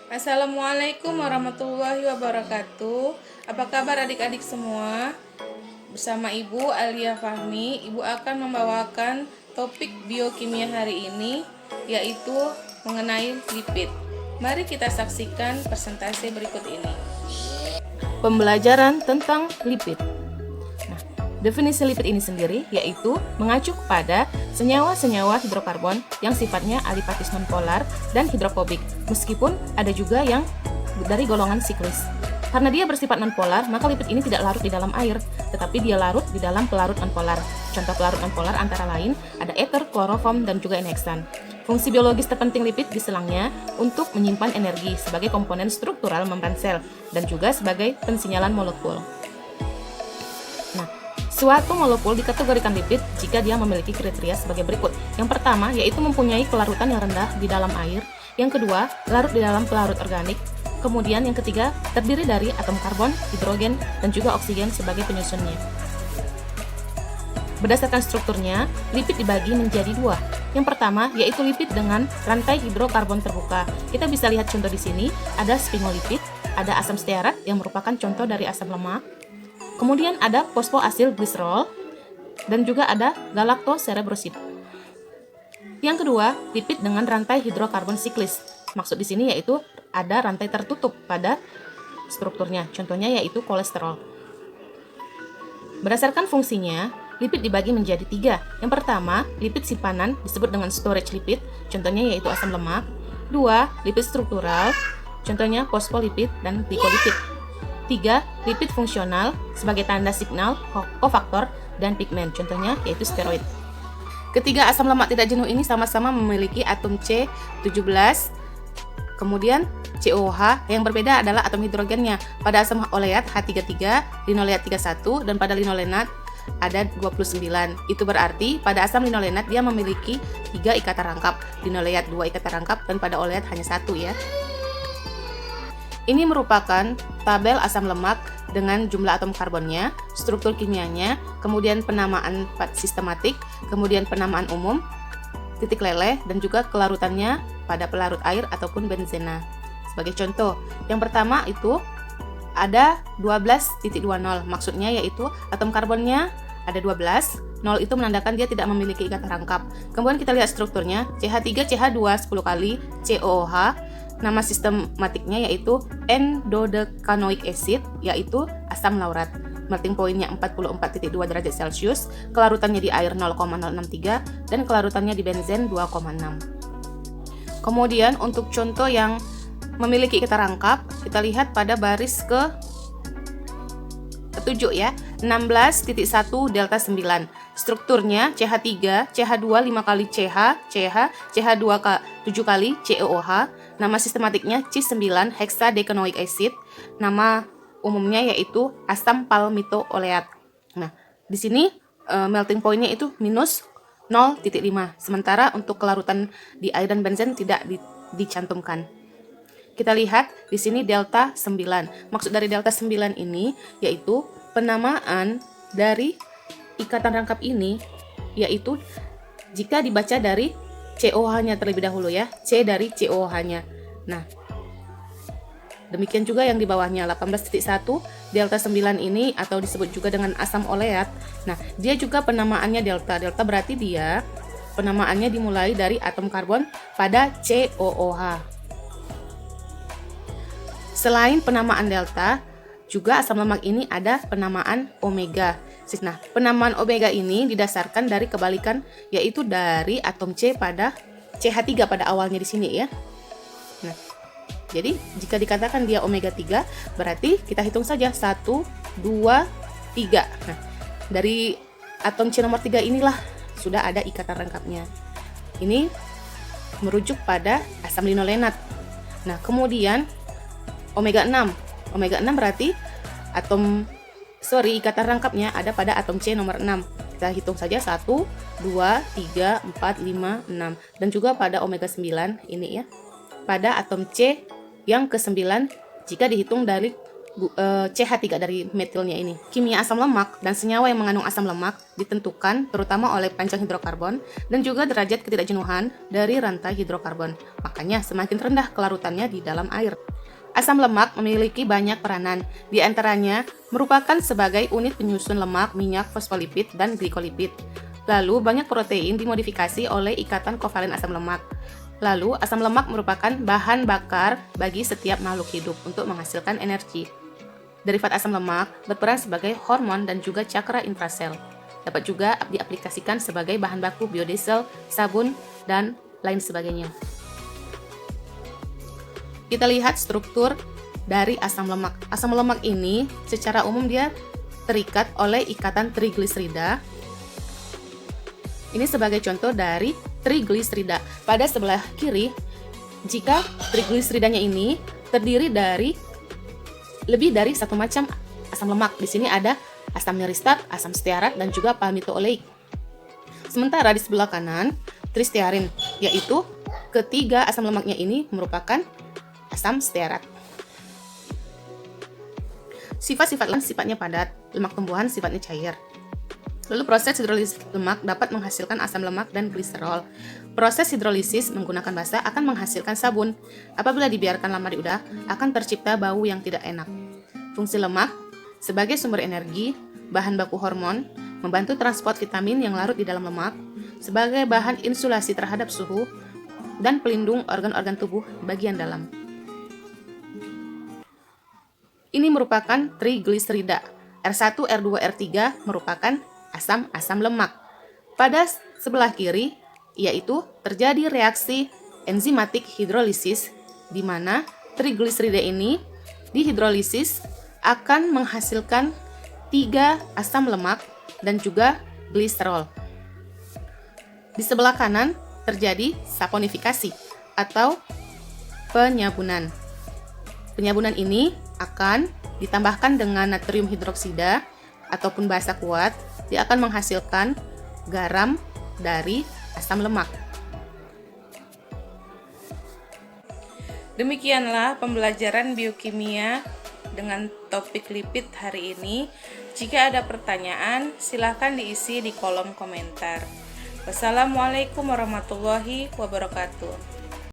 Assalamualaikum warahmatullahi wabarakatuh. Apa kabar adik-adik semua? Bersama Ibu Alia Fahmi, Ibu akan membawakan topik biokimia hari ini, yaitu mengenai lipid. Mari kita saksikan presentasi berikut ini. Pembelajaran tentang lipid. Definisi lipid ini sendiri yaitu mengacu kepada senyawa-senyawa hidrokarbon yang sifatnya alipatis nonpolar dan hidrofobik, meskipun ada juga yang dari golongan siklis. Karena dia bersifat nonpolar, maka lipid ini tidak larut di dalam air, tetapi dia larut di dalam pelarut nonpolar. Contoh pelarut nonpolar antara lain ada ether, kloroform, dan juga inheksan. Fungsi biologis terpenting lipid di selangnya untuk menyimpan energi sebagai komponen struktural membran sel dan juga sebagai pensinyalan molekul. Suatu molekul dikategorikan lipid jika dia memiliki kriteria sebagai berikut. Yang pertama, yaitu mempunyai kelarutan yang rendah di dalam air. Yang kedua, larut di dalam pelarut organik. Kemudian yang ketiga, terdiri dari atom karbon, hidrogen, dan juga oksigen sebagai penyusunnya. Berdasarkan strukturnya, lipid dibagi menjadi dua. Yang pertama, yaitu lipid dengan rantai hidrokarbon terbuka. Kita bisa lihat contoh di sini, ada sphingolipid, ada asam stearat yang merupakan contoh dari asam lemak. Kemudian ada fosfoasil gliserol dan juga ada galactocerebrosid. Yang kedua, lipid dengan rantai hidrokarbon siklis. Maksud di sini yaitu ada rantai tertutup pada strukturnya. Contohnya yaitu kolesterol. Berdasarkan fungsinya, lipid dibagi menjadi tiga. Yang pertama, lipid simpanan disebut dengan storage lipid. Contohnya yaitu asam lemak. Dua, lipid struktural. Contohnya fosfolipid dan glikolipid. 3. Lipid fungsional sebagai tanda signal, kofaktor, dan pigmen. Contohnya yaitu steroid. Ketiga asam lemak tidak jenuh ini sama-sama memiliki atom C17, kemudian COOH. Yang berbeda adalah atom hidrogennya. Pada asam oleat H33, linoleat 31, dan pada linolenat ada 29. Itu berarti pada asam linolenat dia memiliki 3 ikatan rangkap, linoleat 2 ikatan rangkap, dan pada oleat hanya 1 ya. Ini merupakan tabel asam lemak dengan jumlah atom karbonnya, struktur kimianya, kemudian penamaan sistematik, kemudian penamaan umum, titik leleh, dan juga kelarutannya pada pelarut air ataupun benzena. Sebagai contoh, yang pertama itu ada 12.20, maksudnya yaitu atom karbonnya ada 12, 0 itu menandakan dia tidak memiliki ikatan rangkap. Kemudian kita lihat strukturnya, CH3, CH2 10 kali, COOH, nama sistematiknya yaitu N-dodecanoic acid, yaitu asam laurat. Melting pointnya 44.2 derajat Celcius, kelarutannya di air 0,063, dan kelarutannya di benzen 2,6. Kemudian untuk contoh yang memiliki ikatan rangkap, kita lihat pada baris ke-7 ya, 16.1 delta 9. Strukturnya CH3, CH2 5 kali CH, CH2 7 kali COOH. Nama sistematiknya C9 hexadecanoic acid. Nama umumnya yaitu asam palmito-oleat. Nah, di sini melting point-nya itu minus 0,5. Sementara untuk kelarutan di air dan benzen tidak dicantumkan. Kita lihat di sini delta 9. Maksud dari delta 9 ini yaitu penamaan dari ikatan rangkap ini yaitu jika dibaca dari COH-nya terlebih dahulu ya, C dari COH-nya. Nah, demikian juga yang di bawahnya 18.1 delta 9 ini atau disebut juga dengan asam oleat. Nah, dia juga penamaannya delta. Delta berarti dia penamaannya dimulai dari atom karbon pada COOH. Selain penamaan delta, juga asam lemak ini ada penamaan omega. Nah, penamaan omega ini didasarkan dari kebalikan, yaitu dari atom C pada CH3 pada awalnya di sini ya. Nah, jadi jika dikatakan dia omega 3, berarti kita hitung saja 1, 2, 3. Nah, dari atom C nomor 3 inilah sudah ada ikatan rangkapnya. Ini merujuk pada asam linolenat. Nah, kemudian omega 6. Omega 6 berarti ikatan rangkapnya ada pada atom C nomor 6. Kita hitung saja 1, 2, 3, 4, 5, 6. Dan juga pada omega 9 ini ya. Pada atom C yang ke-9 jika dihitung dari CH3 dari metilnya ini. Kimia asam lemak dan senyawa yang mengandung asam lemak ditentukan terutama oleh panjang hidrokarbon dan juga derajat ketidakjenuhan dari rantai hidrokarbon. Makanya semakin rendah kelarutannya di dalam air. Asam lemak memiliki banyak peranan, di antaranya merupakan sebagai unit penyusun lemak, minyak, fosfolipid, dan glikolipid. Lalu banyak protein dimodifikasi oleh ikatan kovalen asam lemak. Lalu asam lemak merupakan bahan bakar bagi setiap makhluk hidup untuk menghasilkan energi. Derivat asam lemak berperan sebagai hormon dan juga cakra intrasel. Dapat juga diaplikasikan sebagai bahan baku biodiesel, sabun, dan lain sebagainya. Kita lihat struktur dari asam lemak. Asam lemak ini secara umum dia terikat oleh ikatan trigliserida. Ini sebagai contoh dari trigliserida. Pada sebelah kiri, jika trigliseridanya ini terdiri dari lebih dari satu macam asam lemak. Di sini ada asam nyeristat, asam stearat, dan juga palmito-oleik. Sementara di sebelah kanan, tristearin, yaitu ketiga asam lemaknya ini merupakan asam stearat. Sifat-sifat lemak sifatnya padat, lemak tumbuhan sifatnya cair. Lalu proses hidrolisis lemak dapat menghasilkan asam lemak dan gliserol. Proses hidrolisis menggunakan basa akan menghasilkan sabun. Apabila dibiarkan lama di udara, akan tercipta bau yang tidak enak. Fungsi lemak sebagai sumber energi, bahan baku hormon, membantu transport vitamin yang larut di dalam lemak, sebagai bahan insulasi terhadap suhu, dan pelindung organ-organ tubuh bagian dalam. Ini merupakan trigliserida. R1, R2, R3 merupakan asam-asam lemak. Pada sebelah kiri, yaitu terjadi reaksi enzimatik hidrolisis, di mana trigliserida ini dihidrolisis akan menghasilkan 3 asam lemak dan juga gliserol. Di sebelah kanan terjadi saponifikasi atau penyabunan. Penyabunan ini akan ditambahkan dengan natrium hidroksida ataupun basa kuat, dia akan menghasilkan garam dari asam lemak. Demikianlah pembelajaran biokimia dengan topik lipid hari ini. Jika ada pertanyaan, silakan diisi di kolom komentar. Wassalamualaikum warahmatullahi wabarakatuh.